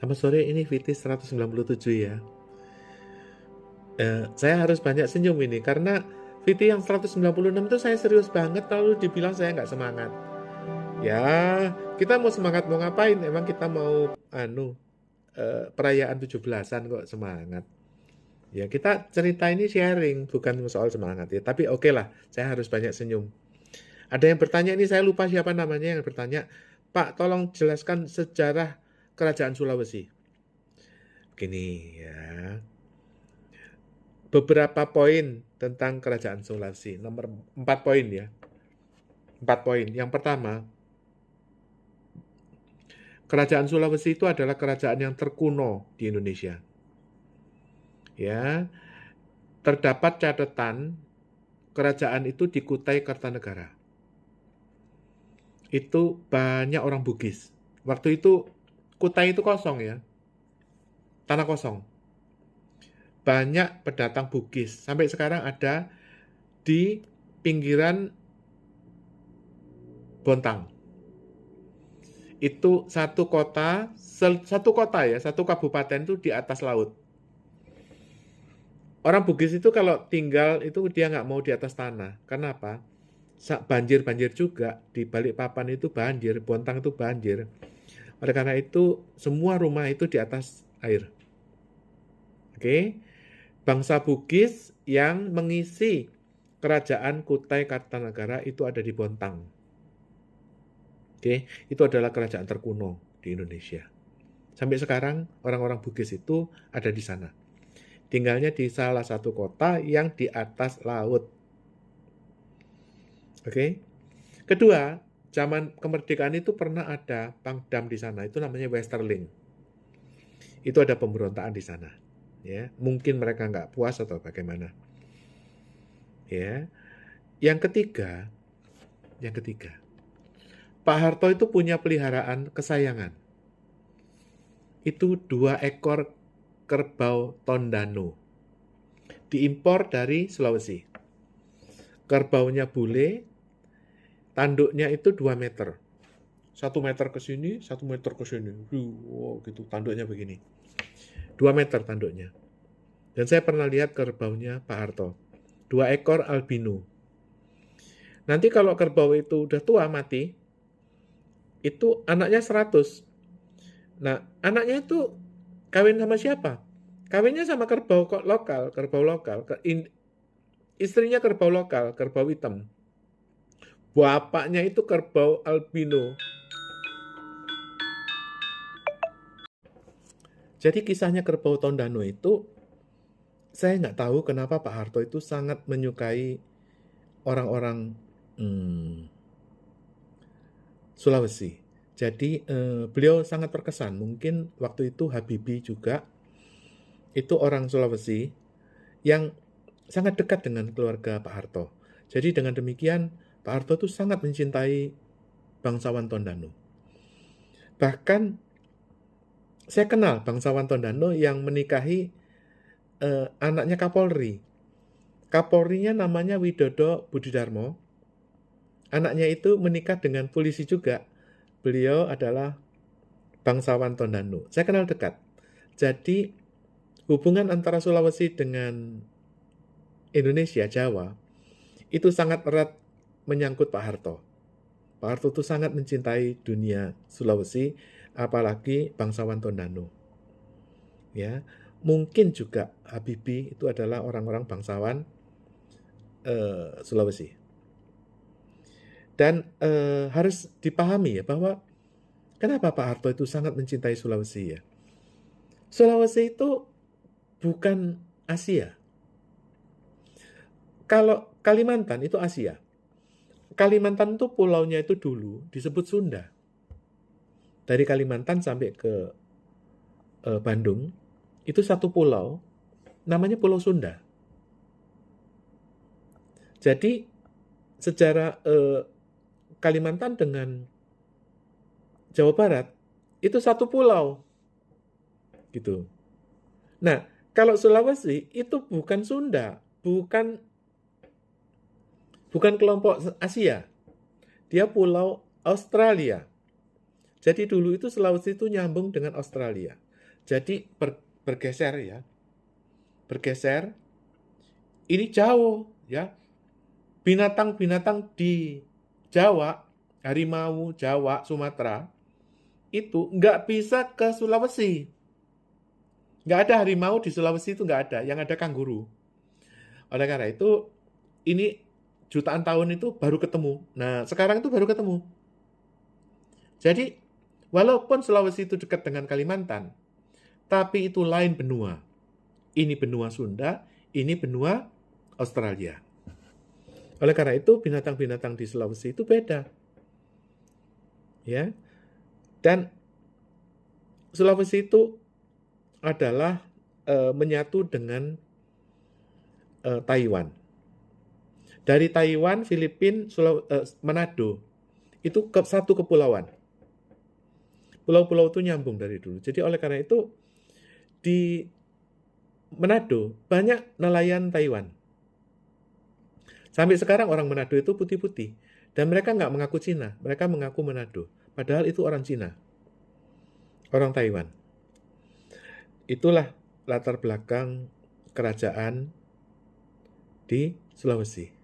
Selamat sore, ini VT 197 ya. Saya harus banyak senyum ini karena VT yang 196 itu saya serius banget lalu dibilang saya nggak semangat. Ya, kita mau semangat mau ngapain? Emang kita mau perayaan 17-an kok semangat. Ya, kita cerita ini sharing, bukan soal semangat ya. Tapi oke lah, saya harus banyak senyum. Ada yang bertanya, ini saya lupa siapa namanya yang bertanya, Pak, tolong jelaskan sejarah Kerajaan Sulawesi. Begini ya, beberapa poin tentang Kerajaan Sulawesi. Nomor 4 poin ya. 4 poin. Yang pertama, Kerajaan Sulawesi itu adalah kerajaan yang terkuno di Indonesia. Ya, terdapat catatan kerajaan itu di Kutai Kartanegara. Itu banyak orang Bugis. Waktu itu Kutai itu kosong ya, tanah kosong. Banyak pendatang Bugis. Sampai sekarang ada di pinggiran Bontang. Itu satu kota ya, satu kabupaten itu di atas laut. Orang Bugis itu kalau tinggal itu dia nggak mau di atas tanah. Kenapa? Banjir juga di Balikpapan itu banjir, Bontang itu banjir. Oleh karena itu semua rumah itu di atas air. Oke, bangsa Bugis yang mengisi kerajaan Kutai Kartanegara itu ada di Bontang. Oke, itu adalah kerajaan terkuno di Indonesia. Sampai sekarang orang-orang Bugis itu ada di sana. Tinggalnya di salah satu kota yang di atas laut. Oke. Kedua, zaman kemerdekaan itu pernah ada Pangdam di sana, itu namanya Westerling. Itu ada pemberontakan di sana. Ya, mungkin mereka nggak puas atau bagaimana. Ya. Yang ketiga, Pak Harto itu punya peliharaan kesayangan. Itu 2 ekor kerbau tondano. Diimpor dari Sulawesi. Kerbaunya bule, tanduknya itu 2 meter. 1 meter ke sini, 1 meter ke sini. Wow, gitu, tanduknya begini. 2 meter tanduknya. Dan saya pernah lihat kerbaunya Pak Harto. 2 ekor albino. Nanti kalau kerbau itu udah tua, mati, itu anaknya 100. Nah, anaknya itu kawin sama siapa? Kawinnya sama kerbau lokal. Istrinya kerbau lokal, kerbau hitam. Bapaknya itu kerbau albino. Jadi kisahnya kerbau tondano itu, saya nggak tahu kenapa Pak Harto itu sangat menyukai orang-orang Sulawesi. Jadi beliau sangat terkesan. Mungkin waktu itu Habibie juga itu orang Sulawesi yang sangat dekat dengan keluarga Pak Harto. Jadi dengan demikian Pak Harto itu sangat mencintai bangsawan Tondano. Bahkan saya kenal bangsawan Tondano yang menikahi anaknya Kapolri. Kapolrinya namanya Widodo Budidarmo. Anaknya itu menikah dengan polisi juga. Beliau adalah bangsawan Tondano. Saya kenal dekat. Jadi hubungan antara Sulawesi dengan Indonesia, Jawa, itu sangat erat menyangkut Pak Harto. Pak Harto itu sangat mencintai dunia Sulawesi, apalagi bangsawan Tondano. Ya, mungkin juga Habibie itu adalah orang-orang bangsawan Sulawesi. Dan harus dipahami ya bahwa kenapa Pak Harto itu sangat mencintai Sulawesi ya. Sulawesi itu bukan Asia. Kalau Kalimantan itu Asia. Kalimantan itu pulaunya itu dulu disebut Sunda. Dari Kalimantan sampai ke Bandung, itu satu pulau, namanya Pulau Sunda. Jadi sejarah Kalimantan dengan Jawa Barat itu satu pulau, gitu. Nah, kalau Sulawesi itu bukan Sunda, bukan kelompok Asia, dia pulau Australia. Jadi dulu itu Sulawesi itu nyambung dengan Australia. Jadi bergeser ya. Bergeser, ini jauh ya. Binatang-binatang di Jawa, harimau Jawa, Sumatera, itu nggak bisa ke Sulawesi. Nggak ada harimau di Sulawesi, itu nggak ada. Yang ada kanguru. Oleh karena itu, ini jutaan tahun itu baru ketemu. Nah, sekarang itu baru ketemu. Jadi, walaupun Sulawesi itu dekat dengan Kalimantan, tapi itu lain benua. Ini benua Sunda, ini benua Australia. Oleh karena itu, binatang-binatang di Sulawesi itu beda. Ya. Dan Sulawesi itu adalah menyatu dengan Taiwan. Dari Taiwan, Filipina, Manado, itu satu kepulauan. Pulau-pulau itu nyambung dari dulu. Jadi oleh karena itu, di Manado banyak nelayan Taiwan. Sampai sekarang orang Manado itu putih-putih. Dan mereka nggak mengaku Cina, mereka mengaku Manado. Padahal itu orang Cina, orang Taiwan. Itulah latar belakang kerajaan di Sulawesi.